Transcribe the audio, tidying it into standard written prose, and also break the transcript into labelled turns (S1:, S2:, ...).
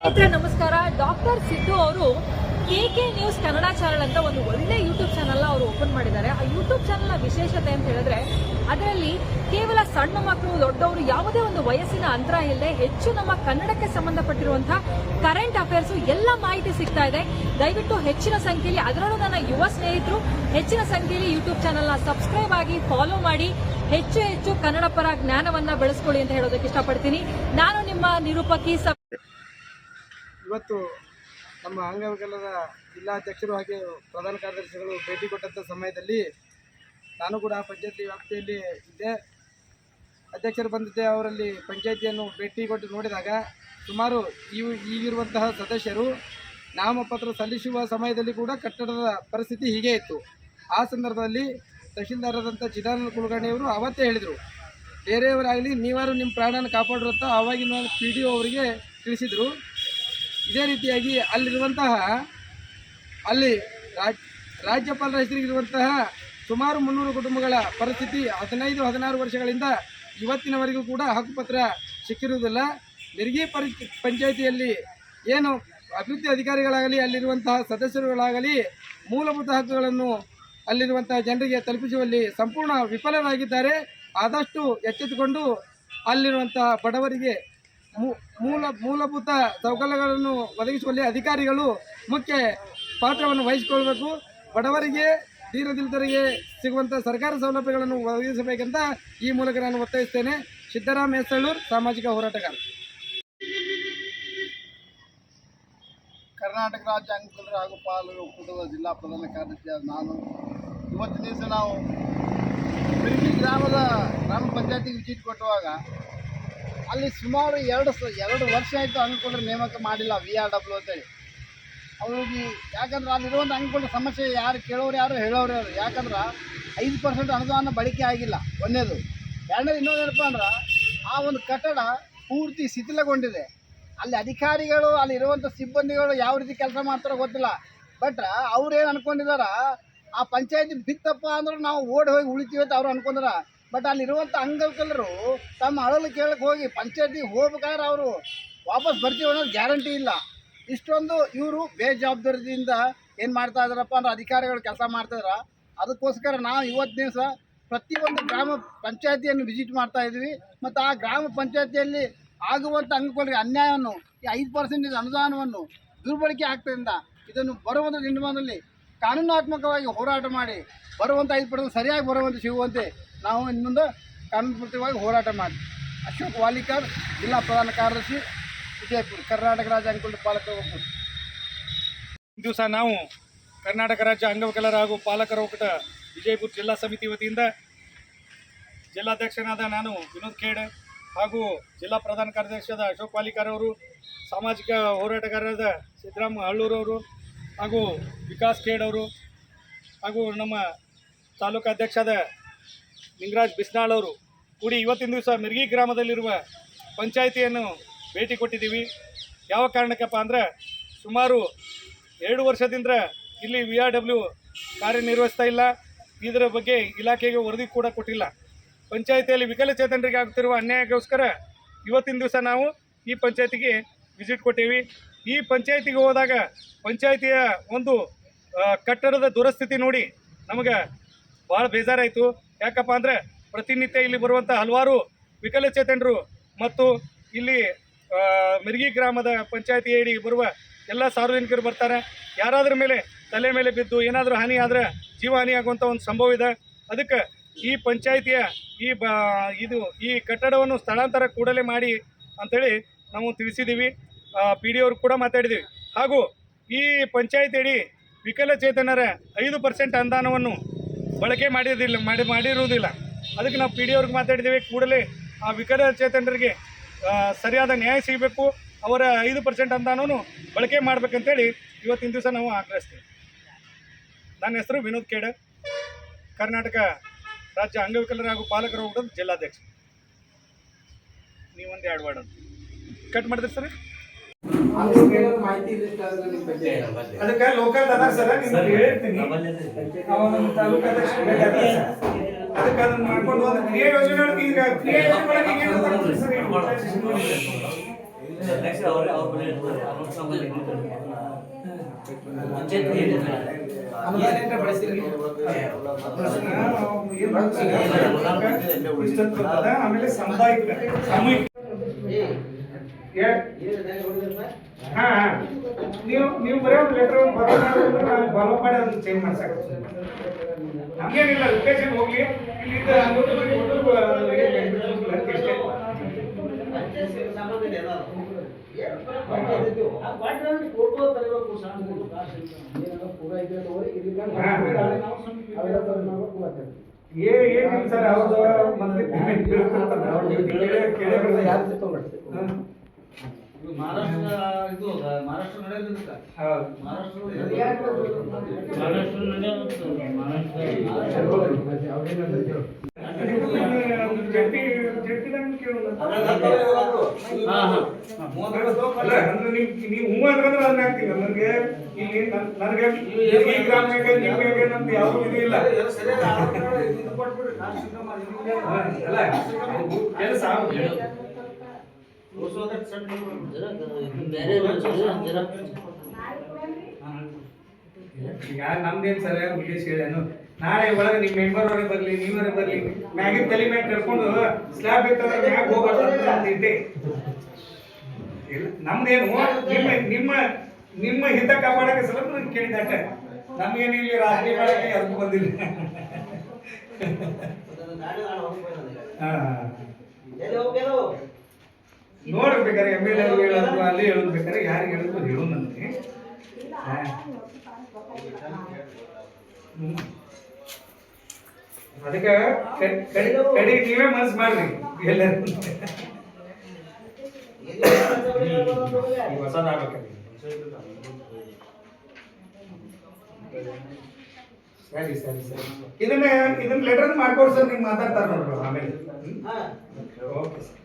S1: ನಮಸ್ಕಾರ. ಡಾಕ್ಟರ್ ಸಿದ್ದು ಅವರು KK news Kannada channel ಅಂತ ಒಂದು ಒಳ್ಳೆ ಯೂಟ್ಯೂಬ್ ಚಾನೆಲ್ ಅವರು ಓಪನ್ ಮಾಡಿದ್ದಾರೆ. ಆ ಯೂಟ್ಯೂಬ್ ಚಾನೆಲ್ನ ವಿಶೇಷತೆ ಅಂತ ಹೇಳಿದ್ರೆ ಅದರಲ್ಲಿ ಕೇವಲ ಸಣ್ಣ ಮಕ್ಕಳು ದೊಡ್ಡವರು ಯಾವುದೇ ಒಂದು ವಯಸ್ಸಿನ ಅಂತರ ಇಲ್ಲದೆ ಹೆಚ್ಚು ನಮ್ಮ ಕನ್ನಡಕ್ಕೆ ಸಂಬಂಧಪಟ್ಟಿರುವಂತಹ ಕರೆಂಟ್ ಅಫೇರ್ಸ್ ಎಲ್ಲ ಮಾಹಿತಿ ಸಿಗ್ತಾ ಇದೆ. ದಯವಿಟ್ಟು ಹೆಚ್ಚಿನ ಸಂಖ್ಯೆಯಲ್ಲಿ, ಅದರಲ್ಲೂ ನನ್ನ ಯುವ ಸ್ನೇಹಿತರು ಹೆಚ್ಚಿನ ಸಂಖ್ಯೆಯಲ್ಲಿ ಯೂಟ್ಯೂಬ್ ಚಾನೆಲ್ನ ಸಬ್ಸ್ಕ್ರೈಬ್ ಆಗಿ ಫಾಲೋ ಮಾಡಿ ಹೆಚ್ಚು ಹೆಚ್ಚು ಕನ್ನಡ ಪರ ಜ್ಞಾನವನ್ನ ಬೆಳೆಸ್ಕೊಳ್ಳಿ ಅಂತ ಹೇಳೋದಕ್ಕೆ ಇಷ್ಟಪಡ್ತೀನಿ. ನಾನು ನಿಮ್ಮ ನಿರೂಪಕಿ.
S2: ಇವತ್ತು ನಮ್ಮ ಅಂಗವಿಕಲರ ಜಿಲ್ಲಾಧ್ಯಕ್ಷರು ಹಾಗೆ ಪ್ರಧಾನ ಕಾರ್ಯದರ್ಶಿಗಳು ಭೇಟಿ ಕೊಟ್ಟಂಥ ಸಮಯದಲ್ಲಿ ನಾನು ಕೂಡ ಪಂಚಾಯತಿ ವ್ಯಾಪ್ತಿಯಲ್ಲಿ ಇದ್ದೆ. ಅಧ್ಯಕ್ಷರು ಬಂದಿದ್ದೆ. ಅವರಲ್ಲಿ ಪಂಚಾಯತಿಯನ್ನು ಭೇಟಿ ಕೊಟ್ಟು ನೋಡಿದಾಗ ಸುಮಾರು ಈಗಿರುವಂತಹ ಸದಸ್ಯರು ನಾಮಪತ್ರ ಸಲ್ಲಿಸುವ ಸಮಯದಲ್ಲಿ ಕೂಡ ಕಟ್ಟಡದ ಪರಿಸ್ಥಿತಿ ಹೀಗೆ ಇತ್ತು. ಆ ಸಂದರ್ಭದಲ್ಲಿ ತಹಶೀಲ್ದಾರರಾದಂಥ ಚಿದಾನಂದ ಕುಲಕರ್ಣಿಯವರು ಅವತ್ತೇ ಹೇಳಿದರು, ಬೇರೆಯವರಾಗಲಿ ನೀವಾರು ನಿಮ್ಮ ಪ್ರಾಣನ ಕಾಪಾಡ್ರು ಅಂತ ಆವಾಗಿನ PDO ಅವರಿಗೆ ತಿಳಿಸಿದರು. ಇದೇ ರೀತಿಯಾಗಿ ಅಲ್ಲಿರುವಂತಹ ರಾಜ್ಯಪಾಲರ ಹೆಸರಿಗಿರುವಂತಹ ಸುಮಾರು 300 ಕುಟುಂಬಗಳ ಪರಿಸ್ಥಿತಿ 15-16 ವರ್ಷಗಳಿಂದ ಇವತ್ತಿನವರೆಗೂ ಕೂಡ ಹಕ್ಕುಪತ್ರ ಸಿಕ್ಕಿರುವುದಿಲ್ಲ. ನೆರಿಗೆ ಪಂಚಾಯಿತಿಯಲ್ಲಿ ಏನು ಅಭಿವೃದ್ಧಿ ಅಧಿಕಾರಿಗಳಾಗಲಿ ಅಲ್ಲಿರುವಂತಹ ಸದಸ್ಯರುಗಳಾಗಲಿ ಮೂಲಭೂತ ಹಕ್ಕುಗಳನ್ನು ಅಲ್ಲಿರುವಂತಹ ಜನರಿಗೆ ತಲುಪಿಸುವಲ್ಲಿ ಸಂಪೂರ್ಣ ವಿಫಲರಾಗಿದ್ದಾರೆ. ಆದಷ್ಟು ಎಚ್ಚೆತ್ತುಕೊಂಡು ಅಲ್ಲಿರುವಂತಹ ಬಡವರಿಗೆ ಮೂಲಭೂತ ಸೌಕರ್ಯಗಳನ್ನು ಒದಗಿಸುವಲ್ಲಿ ಅಧಿಕಾರಿಗಳು ಮುಖ್ಯ ಪಾತ್ರವನ್ನು ವಹಿಸಿಕೊಳ್ಬೇಕು. ಬಡವರಿಗೆ, ದೀನದಲಿತರಿಗೆ ಸಿಗುವಂಥ ಸರ್ಕಾರ ಸೌಲಭ್ಯಗಳನ್ನು ಒದಗಿಸಬೇಕಂತ ಈ ಮೂಲಕ ನಾನು ಒತ್ತಾಯಿಸ್ತೇನೆ. ಸಿದ್ದರಾಮ ಹೆಸಳೂರು, ಸಾಮಾಜಿಕ ಹೋರಾಟಗಾರ,
S3: ಕರ್ನಾಟಕ ರಾಜ್ಯ ಅಂಗವಿಕಲರ ಹಾಗೂ ಪಾಲಕರ ಒಕ್ಕೂಟದ ಜಿಲ್ಲಾ ಪ್ರಧಾನ ಕಾರ್ಯದರ್ಶಿಯಾದ ನಾನು ಇವತ್ತಿನ ದಿವಸ ನಾವು ಮಿರ್ಗಿ ಗ್ರಾಮ ಪಂಚಾಯತಿಗೆ ವಿಸಿಟ್ ಕೊಟ್ಟುವಾಗ ಅಲ್ಲಿ ಸುಮಾರು ಎರಡು ವರ್ಷ ಆಯಿತು ಅಂಗವಿಕಲರ ನೇಮಕ ಮಾಡಿಲ್ಲ VRW ಅಂತೇಳಿ. ಅವ್ರಿಗೆ ಯಾಕಂದ್ರೆ ಅಲ್ಲಿರುವಂಥ ಅಂಗವಿಕಲರ ಸಮಸ್ಯೆ ಯಾರು ಕೇಳೋರು ಯಾರು ಹೇಳೋರು ಯಾರು, ಯಾಕಂದ್ರೆ 5% ಅನುದಾನ ಬಳಕೆ ಆಗಿಲ್ಲ. ಒಂದೇದು. ಎರಡನೇದು ಇನ್ನೊಂದೇನಪ್ಪ ಅಂದ್ರೆ ಆ ಒಂದು ಕಟ್ಟಡ ಪೂರ್ತಿ ಶಿಥಿಲಗೊಂಡಿದೆ. ಅಲ್ಲಿ ಅಧಿಕಾರಿಗಳು, ಅಲ್ಲಿರುವಂಥ ಸಿಬ್ಬಂದಿಗಳು ಯಾವ ರೀತಿ ಕೆಲಸ ಮಾಡ್ತಾರೋ ಗೊತ್ತಿಲ್ಲ. ಬಟ್ ಅವ್ರೇನು ಅನ್ಕೊಂಡಿದಾರ, ಆ ಪಂಚಾಯತಿ ಬಿತ್ತಪ್ಪ ಅಂದ್ರೆ ನಾವು ಓಡಿ ಹೋಗಿ ಉಳಿತೀವಿ ಅಂತ ಅವ್ರು ಅನ್ಕೊಂಡ್ರ. ಬಟ್ ಅಲ್ಲಿರುವಂಥ ಅಂಗವಿಕಲರು ತಮ್ಮ ಅಳಲು ಕೇಳಕ್ಕೆ ಹೋಗಿ ಪಂಚಾಯತಿಗೆ ಹೋಗ್ಬೇಕಾದ್ರೆ ಅವರು ವಾಪಸ್ ಬರ್ತೀವಿ ಅನ್ನೋದು ಗ್ಯಾರಂಟಿ ಇಲ್ಲ. ಇಷ್ಟೊಂದು ಇವರು ಬೇಜವಾಬ್ದಾರಿಯಿಂದ ಏನು ಮಾಡ್ತಾ ಇದ್ದಾರಪ್ಪ ಅಂದ್ರೆ ಅಧಿಕಾರಿಗಳು ಕೆಲಸ ಮಾಡ್ತಾಯಿದ್ರ. ಅದಕ್ಕೋಸ್ಕರ ನಾವು ಇವತ್ತು ದಿವಸ ಪ್ರತಿಯೊಂದು ಗ್ರಾಮ ಪಂಚಾಯತಿಯನ್ನು ವಿಸಿಟ್ ಮಾಡ್ತಾ ಇದ್ವಿ. ಮತ್ತು ಆ ಗ್ರಾಮ ಪಂಚಾಯತಿಯಲ್ಲಿ ಆಗುವಂಥ ಅಂಗವಿಕಲರಿಗೆ ಅನ್ಯಾಯವನ್ನು, ಈ 5% ಅನುದಾನವನ್ನು ದುರ್ಬಳಕೆ ಆಗ್ತದಿಂದ ಇದನ್ನು ಬರುವಂಥ ದಿನಮಾನದಲ್ಲಿ ಕಾನೂನಾತ್ಮಕವಾಗಿ ಹೋರಾಟ ಮಾಡಿ ಬರುವಂಥ 5% ಸರಿಯಾಗಿ ಬರುವಂತೆ ಸಿಗುವಂತೆ ನಾವು ಇನ್ನು ಮುಂದೆ ಕಾನೂನುಬದ್ಧವಾಗಿ ಹೋರಾಟ ಮಾಡಿ. ಅಶೋಕ್ ವಾಲಿಕರ್, ಜಿಲ್ಲಾ ಪ್ರಧಾನ ಕಾರ್ಯದರ್ಶಿ, ವಿಜಯಪುರ, ಕರ್ನಾಟಕ ರಾಜ್ಯ ಅಂಗವಿಕಲರ ಪಾಲಕರ ಒಕ್ಕೂಟ.
S4: ದಿವಸ ನಾವು ಕರ್ನಾಟಕ ರಾಜ್ಯ ಅಂಗವಿಕಲರ ಹಾಗೂ ಪಾಲಕರ ಒಕ್ಕೂಟ ವಿಜಯಪುರ ಜಿಲ್ಲಾ ಸಮಿತಿ ವತಿಯಿಂದ ಜಿಲ್ಲಾಧ್ಯಕ್ಷನಾದ ನಾನು ವಿನೋದ್ ಖೇಡ್ ಹಾಗೂ ಜಿಲ್ಲಾ ಪ್ರಧಾನ ಕಾರ್ಯದರ್ಶಿಯಾದ ಅಶೋಕ್ ವಾಲಿಕರ್ ಅವರು, ಸಾಮಾಜಿಕ ಹೋರಾಟಗಾರರಾದ ಸಿದ್ದರಾಮ ಹಳ್ಳೂರವರು ಹಾಗೂ ವಿಕಾಸ್ ಖೇಡ್ ಅವರು ಹಾಗೂ ನಮ್ಮ ತಾಲೂಕು ಅಧ್ಯಕ್ಷರಾದ ನಿಂಗರಾಜ್ ಬಿಸ್ನಾಳ್ ಅವರು ಕೂಡಿ ಇವತ್ತಿನ ದಿವಸ ಮಿರ್ಗಿ ಗ್ರಾಮದಲ್ಲಿರುವ ಪಂಚಾಯಿತಿಯನ್ನು ಭೇಟಿ ಕೊಟ್ಟಿದ್ದೀವಿ. ಯಾವ ಕಾರಣಕ್ಕಪ್ಪ ಅಂದರೆ ಸುಮಾರು 2 ವರ್ಷದಿಂದ ಇಲ್ಲಿ VRW ಕಾರ್ಯನಿರ್ವಹಿಸ್ತಾ ಇಲ್ಲ. ಇದರ ಬಗ್ಗೆ ಇಲಾಖೆಗೆ ವರದಿ ಕೂಡ ಕೊಟ್ಟಿಲ್ಲ. ಪಂಚಾಯಿತಿಯಲ್ಲಿ ವಿಕಲಚೇತನರಿಗೆ ಆಗುತ್ತಿರುವ ಅನ್ಯಾಯಕ್ಕೋಸ್ಕರ ಇವತ್ತಿನ ದಿವಸ ನಾವು ಈ ಪಂಚಾಯಿತಿಗೆ ವಿಸಿಟ್ ಕೊಟ್ಟೀವಿ. ಈ ಪಂಚಾಯಿತಿಗೆ ಹೋದಾಗ ಪಂಚಾಯಿತಿಯ ಒಂದು ಕಟ್ಟಡದ ದುರಸ್ಥಿತಿ ನೋಡಿ ನಮಗೆ ಭಾಳ ಬೇಜಾರಾಯಿತು. ಯಾಕಪ್ಪ ಅಂದರೆ ಪ್ರತಿನಿತ್ಯ ಇಲ್ಲಿ ಬರುವಂಥ ಹಲವಾರು ವಿಕಲಚೇತನರು ಮತ್ತು ಇಲ್ಲಿ ಮಿರ್ಗಿ ಗ್ರಾಮದ ಪಂಚಾಯಿತಿ ಅಡಿ ಬರುವ ಎಲ್ಲ ಸಾರ್ವಜನಿಕರು ಬರ್ತಾರೆ. ಯಾರಾದ್ರ ಮೇಲೆ ತಲೆ ಮೇಲೆ ಬಿದ್ದು ಏನಾದರೂ ಹಾನಿ ಆದರೆ ಜೀವ ಹಾನಿ ಆಗುವಂಥ ಒಂದು ಸಂಭವ ಇದೆ. ಅದಕ್ಕೆ ಈ ಪಂಚಾಯಿತಿಯ ಈ ಕಟ್ಟಡವನ್ನು ಸ್ಥಳಾಂತರ ಕೂಡಲೇ ಮಾಡಿ ಅಂಥೇಳಿ ನಾವು ತಿಳಿಸಿದ್ದೀವಿ. PDO ಅವ್ರಿಗೆ ಕೂಡ ಮಾತಾಡಿದ್ದೀವಿ. ಹಾಗೂ ಈ ಪಂಚಾಯಿತಿ ಅಡಿ ವಿಕಲಚೇತನರ 5% ಅನುದಾನವನ್ನು ಬಳಕೆ ಮಾಡಿರುವುದಿಲ್ಲ. ಅದಕ್ಕೆ ನಾವು PDO ಅವ್ರಿಗೆ ಮಾತಾಡಿದ್ದೀವಿ. ಕೂಡಲೇ ಆ ವಿಕಲಚೇತನರಿಗೆ ಸರಿಯಾದ ನ್ಯಾಯ ಸಿಗಬೇಕು, ಅವರ 5% ಅನುದಾನವನ್ನು ಬಳಕೆ ಮಾಡಬೇಕಂತೇಳಿ ಇವತ್ತಿನ ದಿವಸ ನಾವು ಆಗ್ರಹಿಸ್ತೀವಿ. ನನ್ನ ಹೆಸರು ವಿನೋದ್ ಖೇಡ್, ಕರ್ನಾಟಕ ರಾಜ್ಯ ಅಂಗವಿಕಲರ ಹಾಗೂ ಪಾಲಕರ ಒಕ್ಕೂಟದ ಜಿಲ್ಲಾಧ್ಯಕ್ಷ. ನೀವೊಂದು 2 ವರ್ಡ್ ಕಟ್ ಮಾಡಿದ್ರಿ ಸರ್. ಅದಕ್ಕೆ ಲೋಕಲ್ ಅದ ಸರ್, ನಿಮ್ಗೆ ಹೇಳ್ತೀನಿ. ಅವನ ತಾಲೂಕು ಅಧ್ಯಕ್ಷ ಅದಕ್ಕೆ ಅದನ್ನ ಮಾಡ್ಕೊಂಡು ಒಂದು ಕ್ರಿಯಾ ಯೋಜನೆ ಈಗ ಕ್ರಿಯಾ ಯೋಜನೆ
S2: ಅನುದಾನ ಏನ್ರ ಬಳಸಿದ್ರಿ?
S4: ಆಮೇಲೆ ಸಾಮೂಹಿಕ ನೀವು ಬರೀ ಒಂದು ಲೆಟರ್ ಫಾಲೋ ಮಾಡಿ ಅದನ್ನ ಚೇಂಜ್ ಮಾಡ್ಸಕ್ಕೆ ನಮ್ಗೇನಿಲ್ಲ ಲೊಕೇಶನ್ ಹೋಗ್ಲಿ ಇಲ್ಲಿಂದ ಏನಿಲ್ಲ ಸರ್ ಅವ್ರದ್ದು ಮಂತ್ಲಿ ಪೇಮೆಂಟ್ ಬೀಳ್ತಿರ್ತಾರೆ
S3: ಮಹಾರಾಷ್ಟ್ರ ಇದು ಮಹಾರಾಷ್ಟ್ರ ನಡೆಯೋದಿಲ್ಲ
S4: ನೀವು ಹೂ ಅಂದ್ರೆ ಅದನ್ನ ಹಾಕ್ತೀವಿ ನನಗೆ ಇಲ್ಲಿ ನನಗೆ ಈ ಗ್ರಾಮಕ್ಕೆ ನಿಮಗೆ ನಮ್ದು ಯಾವುದೂ ಇದು ಇಲ್ಲ ಅಲ್ಲ ಕೆಲಸ ಈಗ ನಮ್ದೇನು ಸರಿಯಾಗಿ ಉದ್ದೇಶ ಹೇಳೇನು ನಾಳೆ ಒಳಗೆ ನಿಮ್ಮ ಮೆಂಬರ್ ಅವರೇ ಬರಲಿ ನೀವರೇ ಬರಲಿ ಮ್ಯಾಗಿನ ತಲೆ ಮ್ಯಾಗ ಕರ್ಕೊಂಡು ಸ್ಲ್ಯಾಬ್ ಇರ್ತದೆ ಮ್ಯಾಗ ಹೋಗ್ಬಾರ್ದು ಅಂತ ಇದ್ದೆ ಇಲ್ಲ ನಮ್ದೇನು ನಿಮ್ಮ ನಿಮ್ಮ ಹಿತ ಕಾಪಾಡಕ್ಕೆ ಸಲ ನಾನು ಕೇಳಿದಟ್ಟೆ ನಮಗೇನು ಇಲ್ಲಿ ರಾಜಕೀಯ ಮಾಡಕ್ಕೆ ಯಾರಿಗೂ ಬಂದಿಲ್ಲ ನೋಡ್ಬೇಕಾರೆ ಎಮ್ ಎಲ್ ಎ ಹೇಳೋದು ಅಲ್ಲಿ ಹೇಳೋದು ಬೇಕಾದ್ರೆ ಯಾರಿಗೆ ಹೇಳೋದು ಹೇಳು ನನಗೆ ಅದಕ್ಕೆ ಕಡೆ ನೀವೇ ಮನಸ್ಸು ಮಾಡ್ರಿ ಎಲ್ಲರೂ ಹೊಸದಾಗಬೇಕು ಸರಿ ಸರಿ ಸರಿ ಇದನ್ನ ಲೆಟರ್ ಮಾಡ್ಕೊಡಿ ಸರ್ ನಿಮ್ಗೆ ಮಾತಾಡ್ತಾರೆ ನೋಡ್ರಿ ಆಮೇಲೆ ಓಕೆ ಸರ್